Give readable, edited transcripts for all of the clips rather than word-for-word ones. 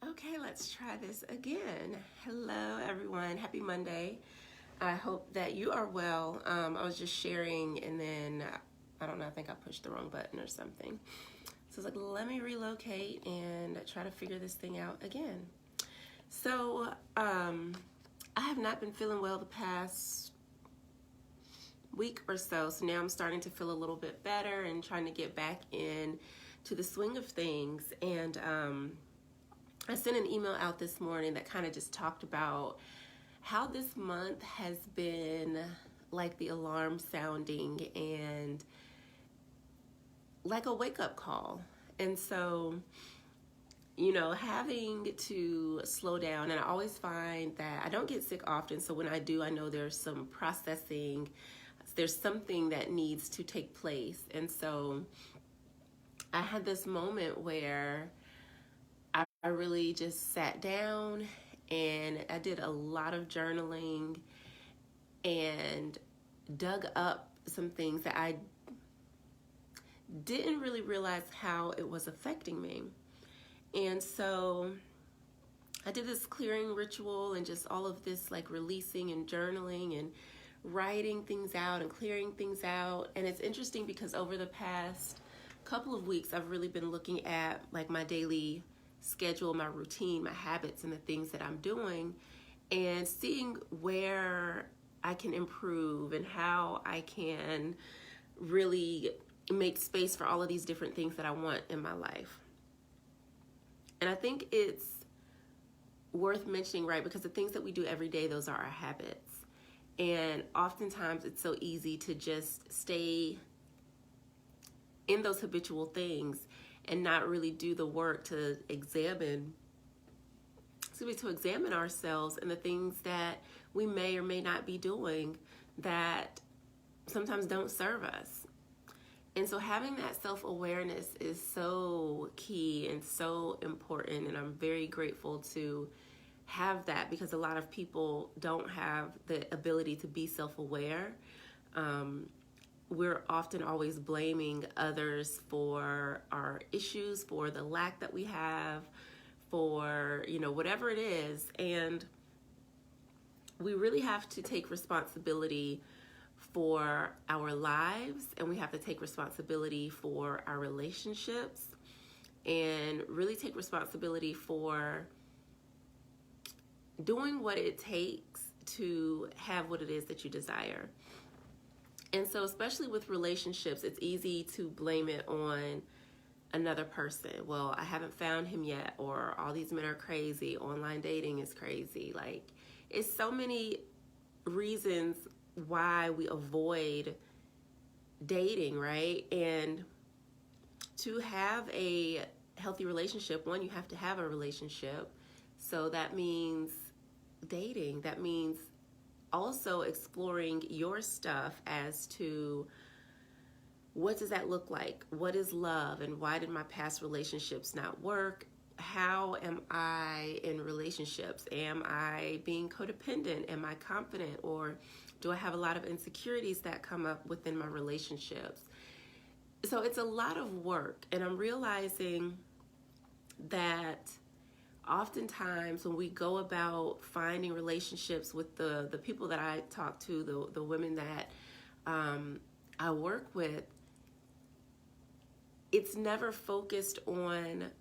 Okay, let's try this again. Hello, everyone. Happy Monday. I hope that you are well. I was just sharing, and then I don't know, I think I pushed the wrong button or something. So it's like, let me relocate and try to figure this thing out again. So I have not been feeling well the past week or so. So now I'm starting to feel a little bit better and trying to get back in to the swing of things. And I sent an email out this morning that kind of just talked about how this month has been like the alarm sounding and like a wake-up call. And so, having to slow down, and I always find that I don't get sick often, so when I do, I know there's some processing, there's something that needs to take place. And so I had this moment where I really just sat down and I did a lot of journaling and dug up some things that I didn't really realize how it was affecting me. And so I did this clearing ritual and just all of this like releasing and journaling and writing things out and clearing things out. And it's interesting because over the past couple of weeks, I've really been looking at like my daily schedule, my routine, my habits, and the things that I'm doing, and seeing where I can improve and how I can really make space for all of these different things that I want in my life. And I think it's worth mentioning, right? Because the things that we do every day, those are our habits. And oftentimes it's so easy to just stay in those habitual things and not really do the work to examine ourselves and the things that we may or may not be doing that sometimes don't serve us. And so having that self-awareness is so key and so important, and I'm very grateful to have that because a lot of people don't have the ability to be self-aware. We're often always blaming others for our issues, for the lack that we have, for, whatever it is. And we really have to take responsibility for our lives, and we have to take responsibility for our relationships, and really take responsibility for doing what it takes to have what it is that you desire. And so especially with relationships, it's easy to blame it on another person. Well, I haven't found him yet, or all these men are crazy, online dating is crazy. Like, it's so many reasons why we avoid dating, right? And to have a healthy relationship, one, you have to have a relationship. So that means dating. That means also exploring your stuff as to what does that look like? What is love? And why did my past relationships not work? How am I in relationships? Am I being codependent? Am I confident? Or do I have a lot of insecurities that come up within my relationships? So it's a lot of work. And I'm realizing that oftentimes when we go about finding relationships with the people that I talk to, the women that I work with, it's never focused on,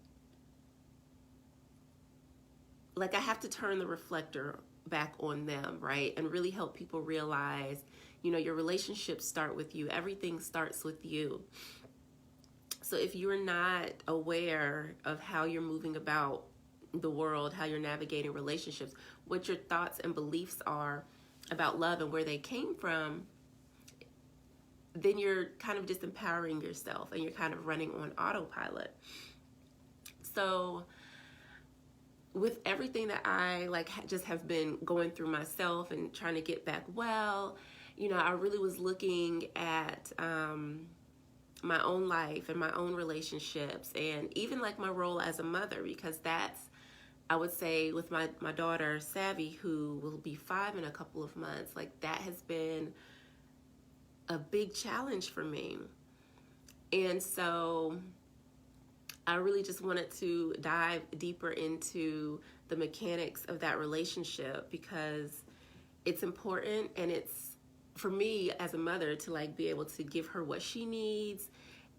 like, I have to turn the reflector back on them, right? And really help people realize, your relationships start with you. Everything starts with you. So if you're not aware of how you're moving about the world, how you're navigating relationships, what your thoughts and beliefs are about love and where they came from, then you're kind of disempowering yourself and you're kind of running on autopilot. So with everything that I just have been going through myself and trying to get back well, I really was looking at my own life and my own relationships, and even like my role as a mother, because that's, I would say, with my daughter Savvy, who will be 5 in a couple of months, like that has been a big challenge for me. And so I really just wanted to dive deeper into the mechanics of that relationship, because it's important, and it's for me as a mother to like be able to give her what she needs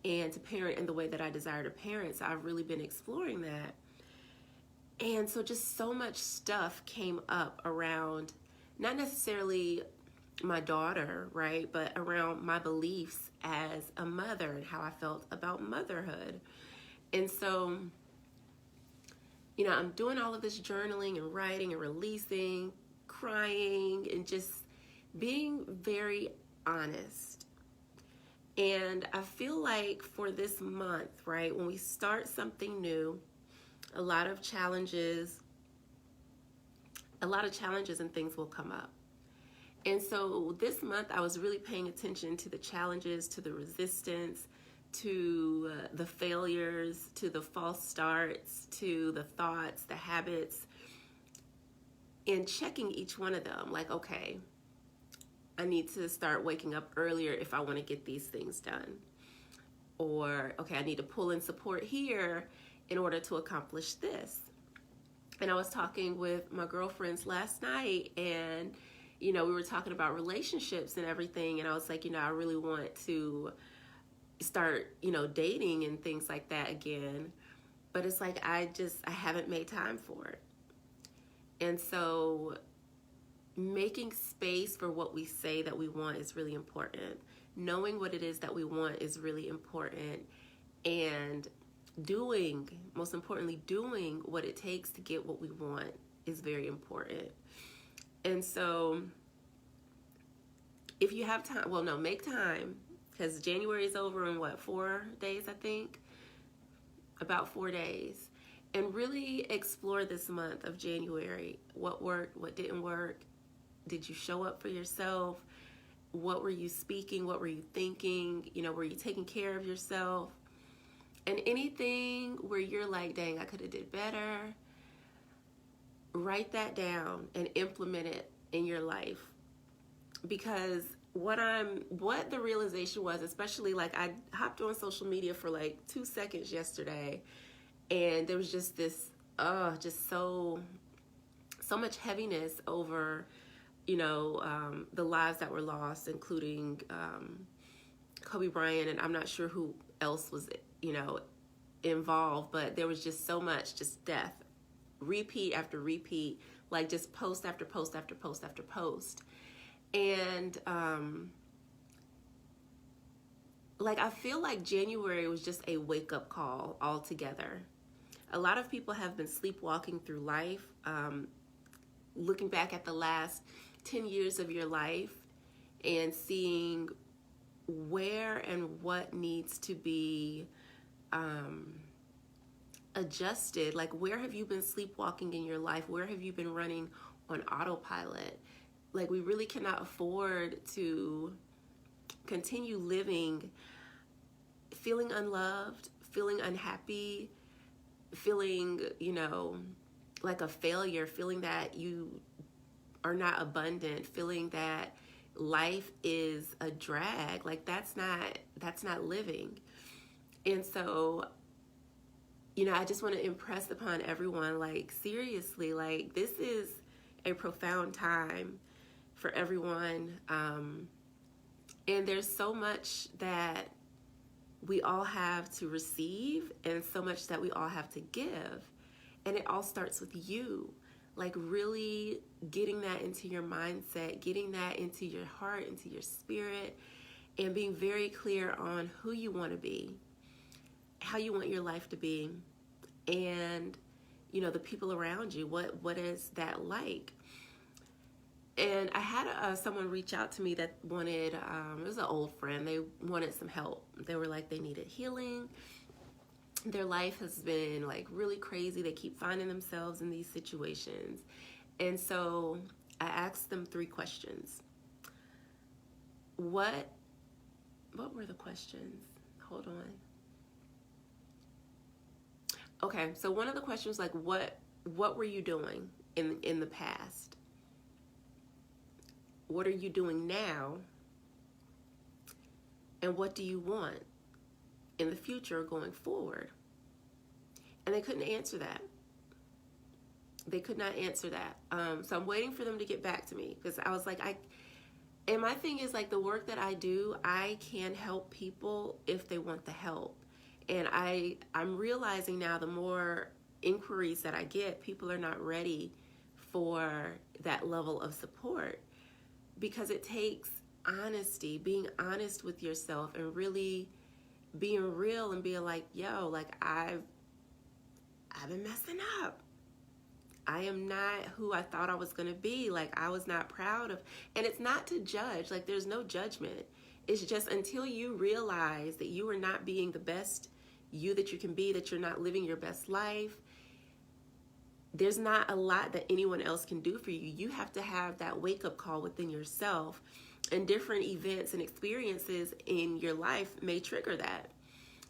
and to parent in the way that I desire to parent. So I've really been exploring that. And so just so much stuff came up around not necessarily my daughter, right, but around my beliefs as a mother and how I felt about motherhood. And so, I'm doing all of this journaling and writing and releasing, crying, and just being very honest. And I feel like for this month, right, when we start something new, a lot of challenges and things will come up. And so this month I was really paying attention to the challenges, to the resistance, to the failures, to the false starts, to the thoughts, the habits, and checking each one of them. Like, okay, I need to start waking up earlier if I want to get these things done. Or, okay, I need to pull in support here in order to accomplish this. And I was talking with my girlfriends last night, and we were talking about relationships and everything, and I was like, I really want to start, dating and things like that again, but it's like I haven't made time for it. And so making space for what we say that we want is really important. Knowing what it is that we want is really important, and most importantly, doing what it takes to get what we want is very important. And so if you have time, make time, because January is over in 4 days, I think? About 4 days. And really explore this month of January. What worked, what didn't work? Did you show up for yourself? What were you speaking? What were you thinking? Were you taking care of yourself? And anything where you're like, dang, I could have did better, write that down and implement it in your life. Because what the realization was, especially like I hopped on social media for like 2 seconds yesterday, and there was just this, just so much heaviness over, the lives that were lost, including Kobe Bryant, and I'm not sure who else was, involved, but there was just so much, just death, repeat after repeat, like just post after post after post after post. And like I feel like January was just a wake-up call altogether. A lot of people have been sleepwalking through life, looking back at the last 10 years of your life and seeing where and what needs to be adjusted. Like, where have you been sleepwalking in your life? Where have you been running on autopilot? Like, we really cannot afford to continue living feeling unloved, feeling unhappy, feeling, like a failure, feeling that you are not abundant, feeling that life is a drag. Like, that's not living. And so, I just want to impress upon everyone, like, seriously, like, this is a profound time for everyone. And there's so much that we all have to receive and so much that we all have to give. And it all starts with you, like really getting that into your mindset, getting that into your heart, into your spirit, and being very clear on who you want to be, how you want your life to be, and, the people around you. What is that like? And I had someone reach out to me that wanted, it was an old friend, they wanted some help. They were like, they needed healing. Their life has been like really crazy. They keep finding themselves in these situations. And so I asked them 3 questions. What were the questions? Hold on. Okay, so one of the questions, like, what were you doing in the past? What are you doing now? And what do you want in the future going forward? And they couldn't answer that. They could not answer that. So I'm waiting for them to get back to me, because I was like, and my thing is, like, the work that I do, I can help people if they want the help. And I'm realizing now, the more inquiries that I get, people are not ready for that level of support, because it takes honesty, being honest with yourself, and really being real and being like, yo, like, I've been messing up. I am not who I thought I was going to be. Like, I was not proud of, and it's not to judge. Like, there's no judgment. It's just, until you realize that you are not being the best you that you can be, that you're not living your best life, there's not a lot that anyone else can do for you. You have to have that wake-up call within yourself, and different events and experiences in your life may trigger that.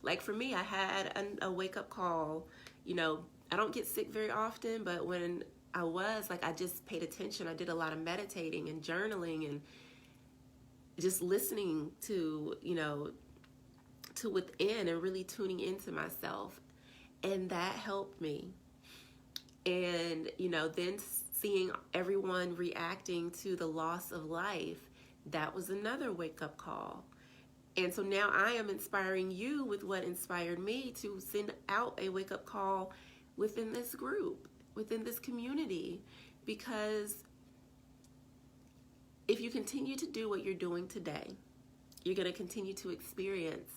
Like, for me, I had a wake-up call. You know, I don't get sick very often, but when I was, like, I just paid attention. I did a lot of meditating and journaling and just listening to, to within, and really tuning into myself. And that helped me. And, then seeing everyone reacting to the loss of life, that was another wake-up call. And so now I am inspiring you with what inspired me, to send out a wake-up call within this group, within this community. Because if you continue to do what you're doing today, you're going to continue to experience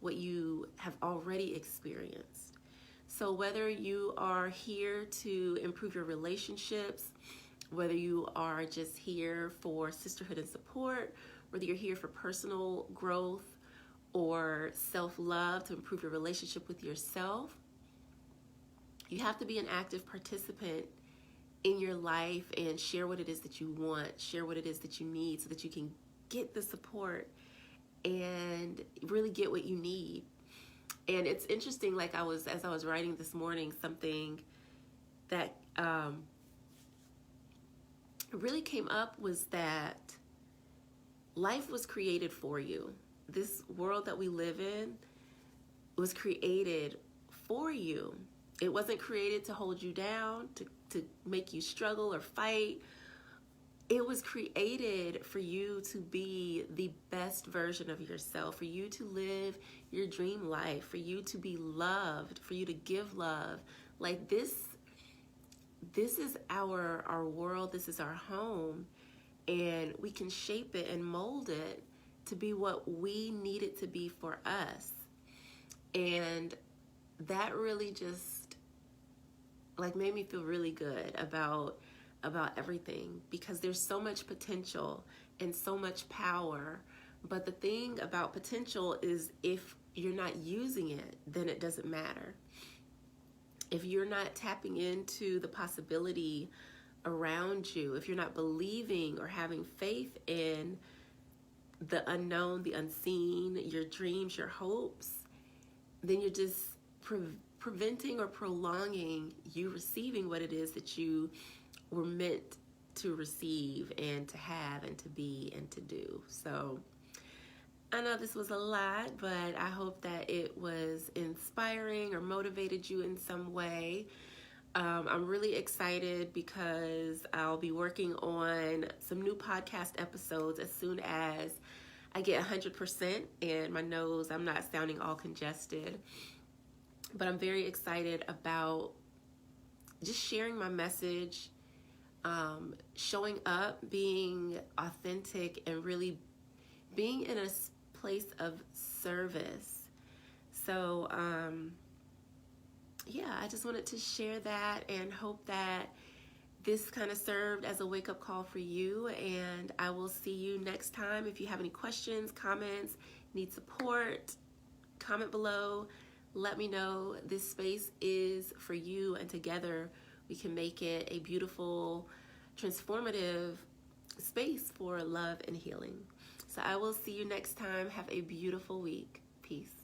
what you have already experienced. So whether you are here to improve your relationships, whether you are just here for sisterhood and support, whether you're here for personal growth or self-love to improve your relationship with yourself, you have to be an active participant in your life and share what it is that you want, share what it is that you need, so that you can get the support and really get what you need. And it's interesting, like, as I was writing this morning, something that really came up was that life was created for you. This world that we live in was created for you. It wasn't created to hold you down, to make you struggle or fight. It was created for you to be the best version of yourself, for you to live your dream life, for you to be loved, for you to give love. Like, this is our world, this is our home, and we can shape it and mold it to be what we need it to be for us. And that really just, like, made me feel really good about everything, because there's so much potential and so much power. But the thing about potential is, if you're not using it, then it doesn't matter. If you're not tapping into the possibility around you, if you're not believing or having faith in the unknown, the unseen, your dreams, your hopes, then you're just preventing or prolonging you receiving what it is that you were meant to receive and to have and to be and to do. So I know this was a lot, but I hope that it was inspiring or motivated you in some way. I'm really excited because I'll be working on some new podcast episodes as soon as I get 100% and my nose, I'm not sounding all congested. But I'm very excited about just sharing my message, showing up, being authentic, and really being in a place of service. So, I just wanted to share that and hope that this kind of served as a wake-up call for you. And I will see you next time. If you have any questions, comments, need support, comment below. Let me know. This space is for you, and together we can make it a beautiful, transformative space for love and healing. So I will see you next time. Have a beautiful week. Peace.